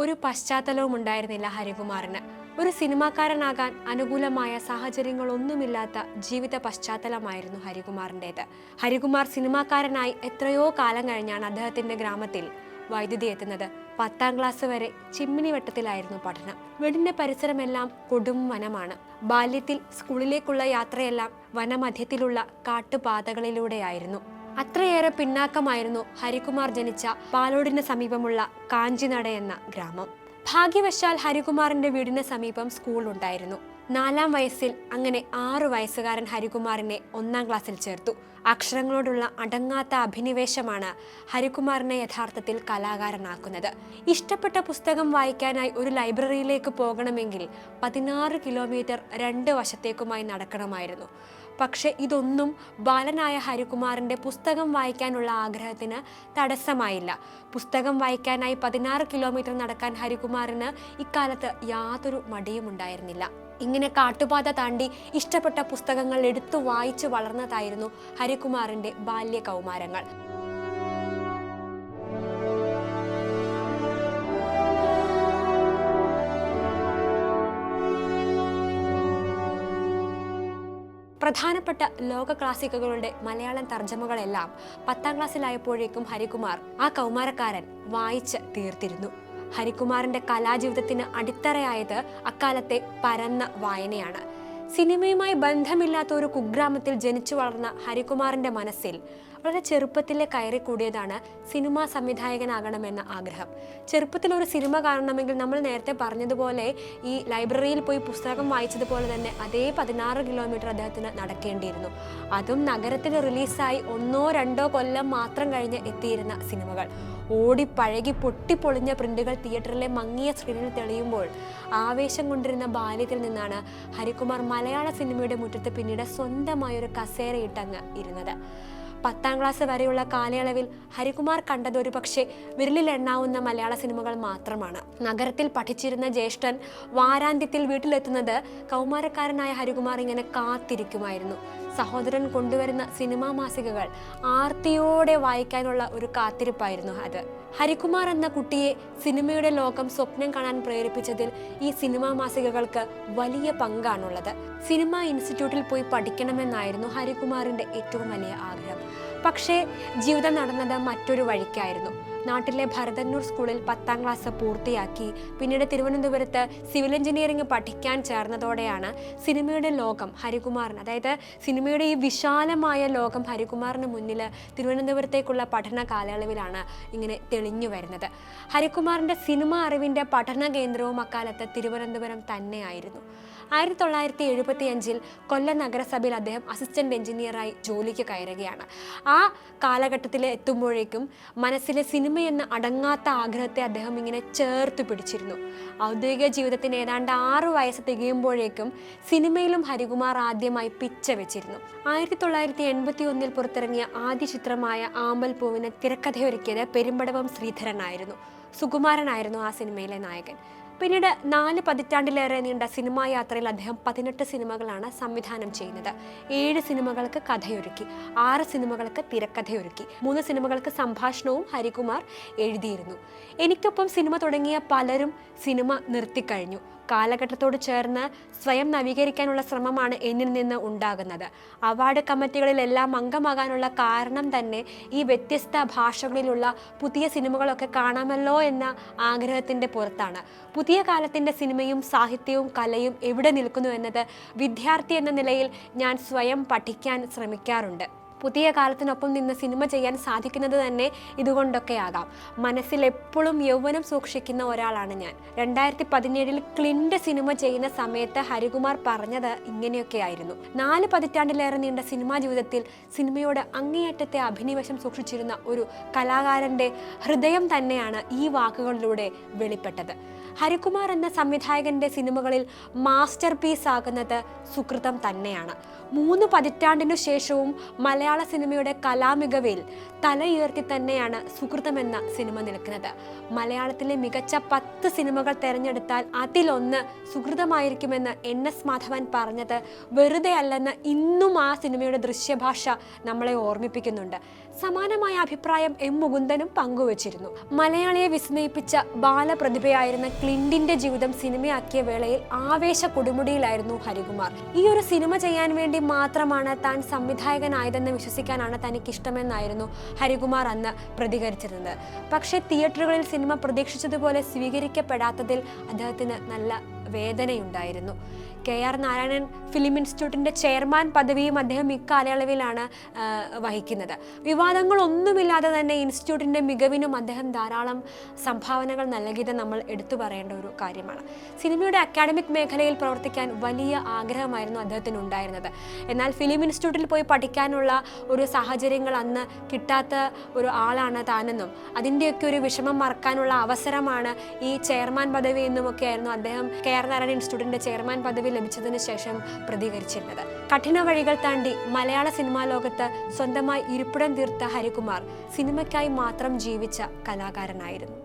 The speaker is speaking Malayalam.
ഒരു പശ്ചാത്തലവും ഉണ്ടായിരുന്നില്ല ഹരികുമാറിന്. ഒരു സിനിമാക്കാരനാകാൻ അനുകൂലമായ സാഹചര്യങ്ങളൊന്നുമില്ലാത്ത ജീവിത പശ്ചാത്തലമായിരുന്നു ഹരികുമാറിൻ്റെത്. ഹരികുമാർ സിനിമാക്കാരനായി എത്രയോ കാലം കഴിഞ്ഞാണ് അദ്ദേഹത്തിന്റെ ഗ്രാമത്തിൽ വൈദ്യുതി എത്തുന്നത്. 10ാം ക്ലാസ് വരെ ചിമ്മിനിവട്ടത്തിലായിരുന്നു പഠനം. വീടിന്റെ പരിസരമെല്ലാം കൊടും വനമാണ്. ബാല്യത്തിൽ സ്കൂളിലേക്കുള്ള യാത്രയെല്ലാം വനമധ്യത്തിലുള്ള കാട്ടുപാതകളിലൂടെയായിരുന്നു. അത്രയേറെ പിന്നാക്കമായിരുന്നു ഹരികുമാർ ജനിച്ച പാലോടിന് സമീപമുള്ള കാഞ്ചിനട എന്ന ഗ്രാമം. ഭാഗ്യവശാൽ ഹരികുമാറിന്റെ വീടിന് സമീപം സ്കൂൾ ഉണ്ടായിരുന്നു. 4ാം വയസ്സിൽ അങ്ങനെ 6 വയസ്സുകാരൻ ഹരികുമാറിനെ 1ാം ക്ലാസ്സിൽ ചേർത്തു. അക്ഷരങ്ങളോടുള്ള അടങ്ങാത്ത അഭിനിവേശമാണ് ഹരികുമാറിനെ യഥാർത്ഥത്തിൽ കലാകാരനാക്കുന്നത്. ഇഷ്ടപ്പെട്ട പുസ്തകം വായിക്കാനായി ഒരു ലൈബ്രറിയിലേക്ക് പോകണമെങ്കിൽ 16 കിലോമീറ്റർ 2 വശത്തേക്കുമായി നടക്കണമായിരുന്നു. പക്ഷെ ഇതൊന്നും ബാലനായ ഹരികുമാറിന്റെ പുസ്തകം വായിക്കാനുള്ള ആഗ്രഹത്തിന് തടസ്സമായില്ല. പുസ്തകം വായിക്കാനായി 16 കിലോമീറ്റർ നടക്കാൻ ഹരികുമാറിന് ഇക്കാലത്ത് യാതൊരു മടിയും ഉണ്ടായിരുന്നില്ല. ഇങ്ങനെ കാട്ടുപാത താണ്ടി ഇഷ്ടപ്പെട്ട പുസ്തകങ്ങൾ എടുത്തു വായിച്ചു വളർന്നതായിരുന്നു ഹരികുമാറിന്റെ ബാല്യ കൗമാരങ്ങൾ. പ്രധാനപ്പെട്ട ലോക ക്ലാസിക്കുകളുടെ മലയാളം തർജ്ജമകളെല്ലാം 10ാം ക്ലാസ്സിലായപ്പോഴേക്കും ഹരികുമാർ ആ കൗമാരക്കാരൻ വായിച്ച് തീർത്തിരുന്നു. ഹരികുമാറിന്റെ കലാജീവിതത്തിന് അടിത്തറയായത് അക്കാലത്തെ പരന്ന വായനയാണ്. സിനിമയുമായി ബന്ധമില്ലാത്ത ഒരു കുഗ്രാമത്തിൽ ജനിച്ചു വളർന്ന ഹരികുമാറിന്റെ മനസ്സിൽ വളരെ ചെറുപ്പത്തിലെ കയറിക്കൂടിയതാണ് സിനിമാ സംവിധായകനാകണമെന്ന ആഗ്രഹം. ചെറുപ്പത്തിൽ ഒരു സിനിമ കാണണമെങ്കിൽ നമ്മൾ നേരത്തെ പറഞ്ഞതുപോലെ ഈ ലൈബ്രറിയിൽ പോയി പുസ്തകം വായിച്ചതുപോലെ തന്നെ അതേ 16 കിലോമീറ്റർ അദ്ദേഹത്തിന് നടക്കേണ്ടിയിരുന്നു. അതും നഗരത്തിൽ റിലീസായി 1-2 കൊല്ലം മാത്രം കഴിഞ്ഞ് എത്തിയിരുന്ന സിനിമകൾ. ഓടിപ്പഴകി പൊട്ടിപ്പൊളിഞ്ഞ പ്രിന്റുകൾ തിയേറ്ററിലെ മങ്ങിയ സ്ക്രീനിൽ തെളിയുമ്പോൾ ആവേശം കൊണ്ടിരുന്ന ബാല്യത്തിൽ നിന്നാണ് ഹരികുമാർ മലയാള സിനിമയുടെ മുറ്റത്ത് പിന്നീട് സ്വന്തമായൊരു കസേരയിട്ടങ്ങ് ഇരുന്നത്. 10ാം ക്ലാസ് വരെയുള്ള കാലയളവിൽ ഹരികുമാർ കണ്ടത് ഒരു പക്ഷേ വിരലിലെണ്ണാവുന്ന മലയാള സിനിമകൾ മാത്രമാണ്. നഗരത്തിൽ പഠിച്ചിരുന്ന ജ്യേഷ്ഠൻ വാരാന്ത്യത്തിൽ വീട്ടിലെത്തുന്നത് കൗമാരക്കാരനായ ഹരികുമാർ ഇങ്ങനെ കാത്തിരിക്കുമായിരുന്നു. സഹോദരൻ കൊണ്ടുവരുന്ന സിനിമാ മാസികകൾ ആർത്തിയോടെ വായിക്കാനുള്ള ഒരു കാത്തിരിപ്പായിരുന്നു അത്. ഹരികുമാർ എന്ന കുട്ടിയെ സിനിമയുടെ ലോകം സ്വപ്നം കാണാൻ പ്രേരിപ്പിച്ചതിൽ ഈ സിനിമാ മാസികകൾക്ക് വലിയ പങ്കാണുള്ളത്. സിനിമാ ഇൻസ്റ്റിറ്റ്യൂട്ടിൽ പോയി പഠിക്കണമെന്നായിരുന്നു ഹരികുമാറിന്റെ ഏറ്റവും വലിയ ആഗ്രഹം. പക്ഷേ ജീവിതം നടന്നത് മറ്റൊരു വഴിക്കായിരുന്നു. നാട്ടിലെ ഭരതന്നൂർ സ്കൂളിൽ 10ാം ക്ലാസ് പൂർത്തിയാക്കി പിന്നീട് തിരുവനന്തപുരത്ത് സിവിൽ എഞ്ചിനീയറിംഗ് പഠിക്കാൻ ചേർന്നതോടെയാണ് സിനിമയുടെ ലോകം ഹരികുമാറിന്, അതായത് സിനിമയുടെ ഈ വിശാലമായ ലോകം ഹരികുമാറിന് മുന്നിൽ തിരുവനന്തപുരത്തേക്കുള്ള പഠന കാലയളവിലാണ് ഇങ്ങനെ തെളിഞ്ഞു വരുന്നത്. ഹരികുമാറിന്റെ സിനിമ അറിവിന്റെ പഠന കേന്ദ്രവും അക്കാലത്ത് തിരുവനന്തപുരം തന്നെയായിരുന്നു. 1975 കൊല്ലം നഗരസഭയിൽ അദ്ദേഹം അസിസ്റ്റന്റ് എഞ്ചിനീയറായി ജോലിക്ക് കയറുകയാണ്. ആ കാലഘട്ടത്തിൽ എത്തുമ്പോഴേക്കും മനസ്സിലെ സിനിമയെന്ന അടങ്ങാത്ത ആഗ്രഹത്തെ അദ്ദേഹം ഇങ്ങനെ ചേർത്ത് പിടിച്ചിരുന്നു. ഔദ്യോഗിക ജീവിതത്തിന് ഏതാണ്ട് 6 വയസ്സ് തികയുമ്പോഴേക്കും സിനിമയിലും ഹരികുമാർ ആദ്യമായി പിച്ച വെച്ചിരുന്നു. 1981 പുറത്തിറങ്ങിയ ആദ്യ ചിത്രമായ ആമ്പൽ പൂവിന് തിരക്കഥയൊരുക്കിയത് പെരുമ്പടവം ശ്രീധരനായിരുന്നു. സുകുമാരനായിരുന്നു ആ സിനിമയിലെ നായകൻ. പിന്നീട് 4 പതിറ്റാണ്ടിലേറെ നീണ്ട സിനിമാ യാത്രയിൽ അദ്ദേഹം 18 സിനിമകളാണ് സംവിധാനം ചെയ്യുന്നത്. 7 സിനിമകൾക്ക് കഥയൊരുക്കി, 6 സിനിമകൾക്ക് തിരക്കഥയൊരുക്കി, 3 സിനിമകൾക്ക് സംഭാഷണവും ഹരികുമാർ എഴുതിയിരുന്നു. എനിക്കൊപ്പം സിനിമ തുടങ്ങിയ പലരും സിനിമ നിർത്തിക്കഴിഞ്ഞു. കാലഘട്ടത്തോട് ചേർന്ന് സ്വയം നവീകരിക്കാനുള്ള ശ്രമമാണ് എന്നിൽ നിന്ന് ഉണ്ടാകുന്നത്. അവാർഡ് കമ്മിറ്റികളിലെല്ലാം അംഗമാകാനുള്ള കാരണം തന്നെ ഈ വ്യത്യസ്ത ഭാഷകളിലുള്ള പുതിയ സിനിമകളൊക്കെ കാണാമല്ലോ എന്ന ആഗ്രഹത്തിൻ്റെ പുറത്താണ്. പുതിയ കാലത്തിൻ്റെ സിനിമയും സാഹിത്യവും കലയും എവിടെ നിൽക്കുന്നു എന്നത് വിദ്യാർത്ഥി എന്ന നിലയിൽ ഞാൻ സ്വയം പഠിക്കാൻ ശ്രമിക്കാറുണ്ട്. പുതിയ കാലത്തിനൊപ്പം നിന്ന് സിനിമ ചെയ്യാൻ സാധിക്കുന്നത് തന്നെ ഇതുകൊണ്ടൊക്കെയാകാം. മനസ്സിൽ എപ്പോഴും യൗവനം സൂക്ഷിക്കുന്ന ഒരാളാണ് ഞാൻ. 2017 ക്ലിൻഡ് സിനിമ ചെയ്യുന്ന സമയത്ത് ഹരികുമാർ പറഞ്ഞത് ഇങ്ങനെയൊക്കെയായിരുന്നു. 4 പതിറ്റാണ്ടിലേറെ നീണ്ട സിനിമാ ജീവിതത്തിൽ സിനിമയോട് അങ്ങേയറ്റത്തെ അഭിനിവേശം സൂക്ഷിച്ചിരുന്ന ഒരു കലാകാരൻ്റെ ഹൃദയം തന്നെയാണ് ഈ വാക്കുകളിലൂടെ വെളിപ്പെട്ടത്. ഹരികുമാർ എന്ന സംവിധായകന്റെ സിനിമകളിൽ മാസ്റ്റർ പീസ് ആകുന്നത് സുകൃതം തന്നെയാണ്. 3 പതിറ്റാണ്ടിനു ശേഷവും മലയാള സിനിമയുടെ കലാമികവിൽ തലയുയർത്തി തന്നെയാണ് സുകൃതം എന്ന സിനിമ നിൽക്കുന്നത്. മലയാളത്തിലെ മികച്ച 10 സിനിമകൾ തിരഞ്ഞെടുത്താൽ അതിലൊന്ന് സുകൃതമായിരിക്കുമെന്ന് NS മാധവൻ പറഞ്ഞത് വെറുതെ അല്ലെന്ന് ഇന്നും ആ സിനിമയുടെ ദൃശ്യഭാഷ നമ്മളെ ഓർമ്മിപ്പിക്കുന്നുണ്ട്. സമാനമായ അഭിപ്രായം M മുകുന്ദനും പങ്കുവച്ചിരുന്നു. മലയാളിയെ വിസ്മയിപ്പിച്ച ബാലപ്രതിഭയായിരുന്ന ക്ലിന്റിന്റെ ജീവിതം സിനിമയാക്കിയ വേളയിൽ ആവേശ കൊടുമുടിയിലായിരുന്നു ഹരികുമാർ. ഈ ഒരു സിനിമ ചെയ്യാൻ വേണ്ടി മാത്രമാണ് താൻ സംവിധായകനായതെന്ന് വിശ്വസിക്കാനാണ് തനിക്കിഷ്ടമെന്നായിരുന്നു ഹരികുമാർ അന്ന് പ്രതികരിച്ചിരുന്നത്. പക്ഷേ തിയേറ്ററുകളിൽ സിനിമ പ്രതീക്ഷിച്ചതുപോലെ സ്വീകരിക്കപ്പെടാത്തതിൽ അദ്ദേഹത്തിന് നല്ല വേദനയുണ്ടായിരുന്നു. KR നാരായണൻ ഫിലിം ഇൻസ്റ്റിറ്റ്യൂട്ടിൻ്റെ ചെയർമാൻ പദവിയും അദ്ദേഹം ഇക്കാലയളവിലാണ് വഹിക്കുന്നത്. വിവാദങ്ങളൊന്നുമില്ലാതെ തന്നെ ഇൻസ്റ്റിറ്റ്യൂട്ടിൻ്റെ മികവിനും അദ്ദേഹം ധാരാളം സംഭാവനകൾ നൽകിയത് നമ്മൾ എടുത്തു പറയേണ്ട ഒരു കാര്യമാണ്. സിനിമയുടെ അക്കാഡമിക് മേഖലയിൽ പ്രവർത്തിക്കാൻ വലിയ ആഗ്രഹമായിരുന്നു അദ്ദേഹത്തിന് ഉണ്ടായിരുന്നത്. എന്നാൽ ഫിലിം ഇൻസ്റ്റിറ്റ്യൂട്ടിൽ പോയി പഠിക്കാനുള്ള ഒരു സാഹചര്യങ്ങൾ അന്ന് കിട്ടാത്ത ഒരു ആളാണ് താനെന്നും അതിൻ്റെയൊക്കെ ഒരു വിഷമം മറക്കാനുള്ള അവസരമാണ് ഈ ചെയർമാൻ പദവി എന്നുമൊക്കെ ആയിരുന്നു അദ്ദേഹം KR നാരായണൻ ഇൻസ്റ്റിറ്റ്യൂട്ടിൻ്റെ ചെയർമാൻ പദവി ലഭിച്ചതിന് ശേഷം പ്രതികരിച്ചിരുന്നത്. കഠിന വഴികൾ താണ്ടി മലയാള സിനിമാ ലോകത്ത് സ്വന്തമായി ഇരിപ്പിടം തീർത്ത ഹരികുമാർ സിനിമയ്ക്കായി മാത്രം ജീവിച്ച കലാകാരനായിരുന്നു.